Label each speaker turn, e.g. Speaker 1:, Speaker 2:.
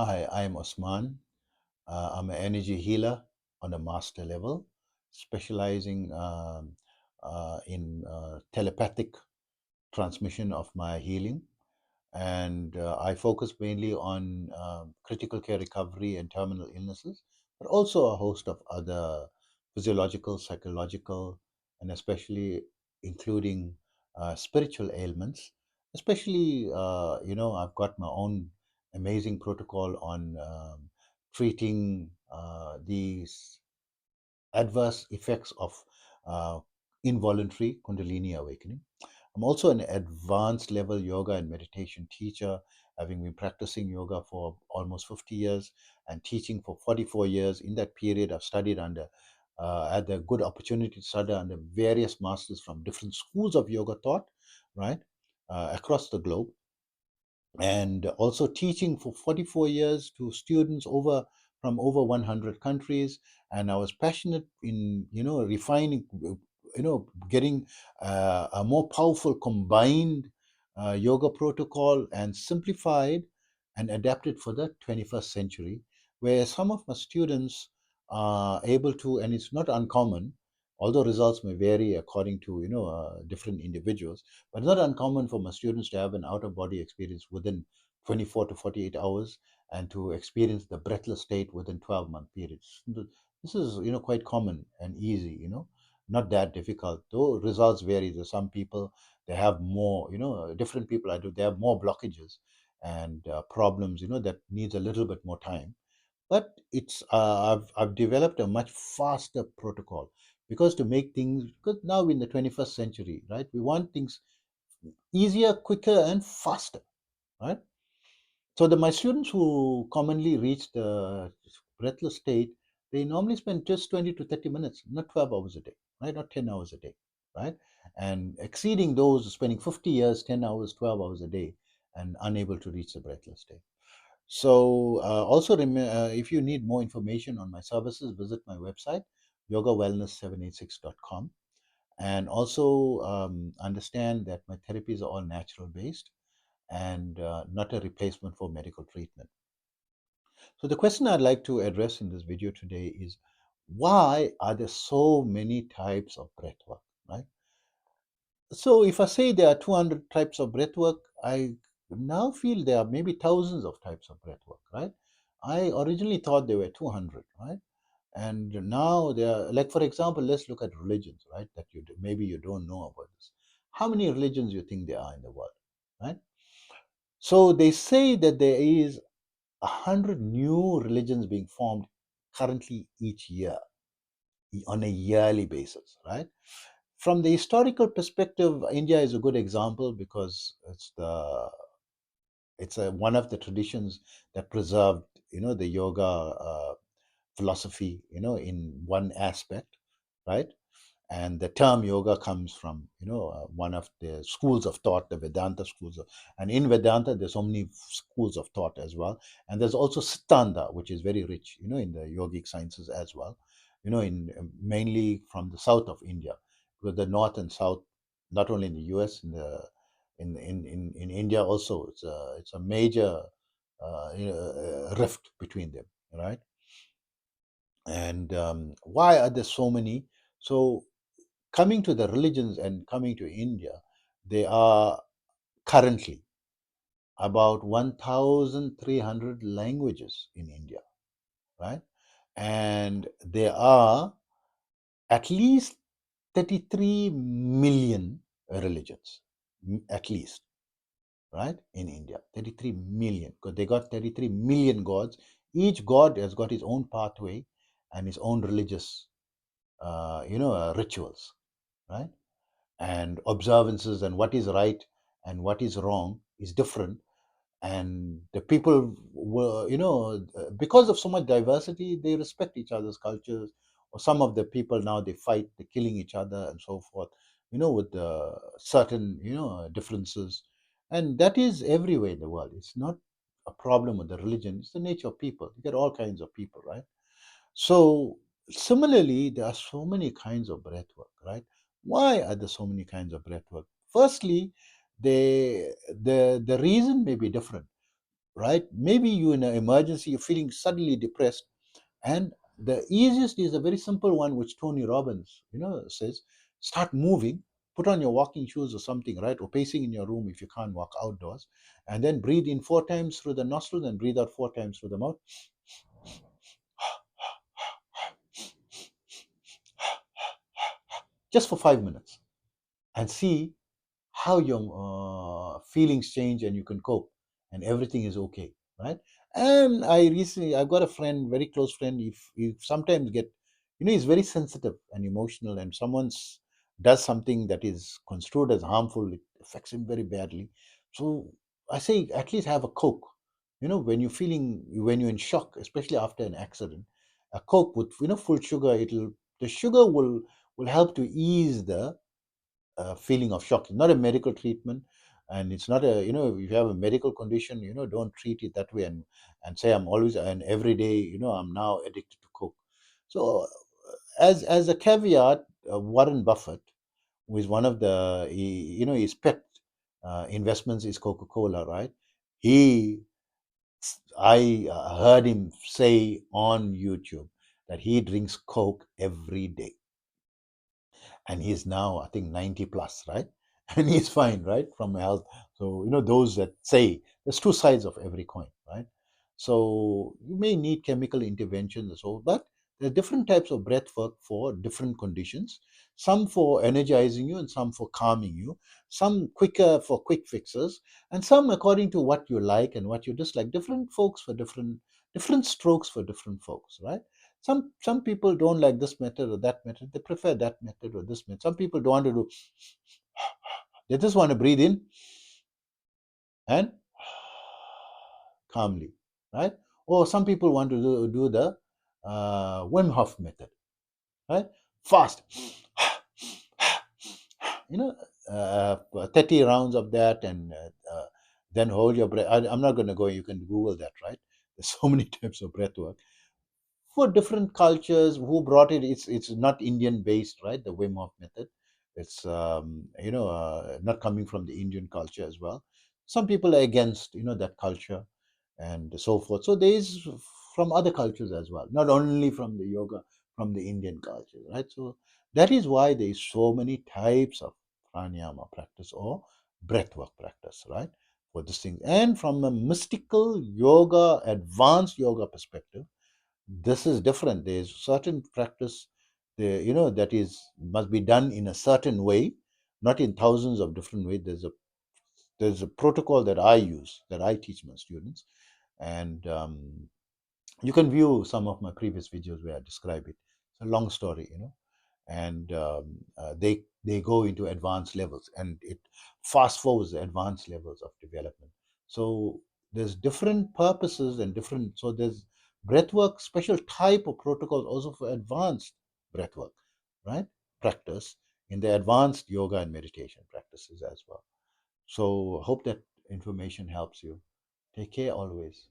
Speaker 1: Hi, I'm Osman. I'm an energy healer on a master level, specializing in telepathic transmission of my healing. And I focus mainly on critical care recovery and terminal illnesses, but also a host of other physiological, psychological, and especially including spiritual ailments. Especially, I've got my own amazing protocol on treating these adverse effects of uh, involuntary Kundalini awakening. I'm also an advanced level yoga and meditation teacher, having been practicing yoga for almost 50 years and teaching for 44 years. In that period, I've studied had the good opportunity to study under various masters from different schools of yoga thought, right, across the globe, and also teaching for 44 years to students over from over 100 countries. And I was passionate in refining, getting a more powerful combined yoga protocol and simplified and adapted for the 21st century, where some of my students are able to, and it's not uncommon, although results may vary according to different individuals, but it's not uncommon for my students to have an out of body experience within 24 to 48 hours and to experience the breathless state within 12-month periods. This is quite common and easy, not that difficult, though results vary. There's some people, they have more, different people I do, they have more blockages and problems, that needs a little bit more time. But I've developed a much faster protocol, because to make things, because now in the 21st century, right, we want things easier, quicker, and faster, right? So my students who commonly reach the breathless state, they normally spend just 20 to 30 minutes, not 12 hours a day, right? Not 10 hours a day, right? And exceeding those, spending 50 years, 10 hours, 12 hours a day, and unable to reach the breathless state. So if you need more information on my services, visit my website, yogawellness786.com. And also understand that my therapies are all natural based and not a replacement for medical treatment. So the question I'd like to address in this video today is, why are there so many types of breath work, right? So if I say there are 200 types of breath work, I now feel there are maybe thousands of types of breath work, right? I originally thought there were 200, right? And now there are, like, for example, let's look at religions, right? That maybe you don't know about this. How many religions you think there are in the world, right? So they say that there is 100 new religions being formed currently each year on a yearly basis, right? From the historical perspective, India is a good example because one of the traditions that preserved the yoga philosophy in one aspect, right? And the term yoga comes from one of the schools of thought, the Vedanta and in Vedanta there's so many schools of thought as well. And there's also Siddhanta, which is very rich in the yogic sciences as well, in mainly from the south of India, because the north and south, not only in the US, in India also, it's a major rift between them, right? And why are there so many? So coming to the religions and coming to India, there are currently about 1,300 languages in India, right? And there are at least 33 million religions, at least, right? In India, 33 million, because they got 33 million gods. Each god has got his own pathway and his own religious, rituals, right? And observances, and what is right and what is wrong is different. And the people were, because of so much diversity, they respect each other's cultures. Or some of the people now, they fight, they're killing each other and so forth, with the certain differences. And that is everywhere in the world. It's not a problem with the religion, it's the nature of people. You get all kinds of people, right? So similarly, there are so many kinds of breath work, right? Why are there so many kinds of breath work? Firstly, the reason may be different. right? Maybe you're in an emergency, you're feeling suddenly depressed, and the easiest is a very simple one, which Tony Robbins, says: start moving, put on your walking shoes or something, right? Or pacing in your room if you can't walk outdoors, and then breathe in 4 times through the nostrils and breathe out 4 times through the mouth, just for 5 minutes, and see how your feelings change and you can cope, and everything is okay, right? And I've got a friend, very close friend. If you sometimes get, he's very sensitive and emotional, and someone's does something that is construed as harmful, it affects him very badly. So I say, at least have a Coke. When you're in shock, especially after an accident, a Coke with full sugar, the sugar will help to ease the feeling of shock. It's not a medical treatment, and it's not if you have a medical condition, don't treat it that way, and say, I'm always and every day, I'm now addicted to Coke. So, as a caveat, Warren Buffett, who is one of his pet investments is Coca-Cola, right? He, I heard him say on YouTube that he drinks Coke every day, and he's now, I think, 90 plus, right? And he's fine, right, from health. So those that say there's two sides of every coin, right? So you may need chemical interventions and so, but there are different types of breath work for different conditions, some for energizing you and some for calming you, some quicker for quick fixes, and some according to what you like and what you dislike. Different folks for different strokes for different folks, right? Some people don't like this method or that method. They prefer that method or this method. Some people don't want to do. They just want to breathe in and calmly, right? Or some people want to do the Wim Hof method, right? Fast, 30 rounds of that, and then hold your breath. I'm not going to go. You can Google that, right? There's so many types of breath work for different cultures. Who brought it? It's not Indian based, right? The Wim Hof method. It's not coming from the Indian culture as well. Some people are against that culture and so forth. So there is from other cultures as well, not only from the yoga, from the Indian culture, right? So that is why there is so many types of pranayama practice or breathwork practice, right? For this thing, and from a mystical yoga, advanced yoga perspective, this is different. There's certain practice there, that is must be done in a certain way, not in thousands of different ways. There's a protocol that I use, that I teach my students, and you can view some of my previous videos where I describe it. It's a long story, and they go into advanced levels, and it fast forwards the advanced levels of development. So there's different purposes and different. So there's breathwork, special type of protocols also for advanced breathwork, right? Practice in the advanced yoga and meditation practices as well. So hope that information helps you. Take care always.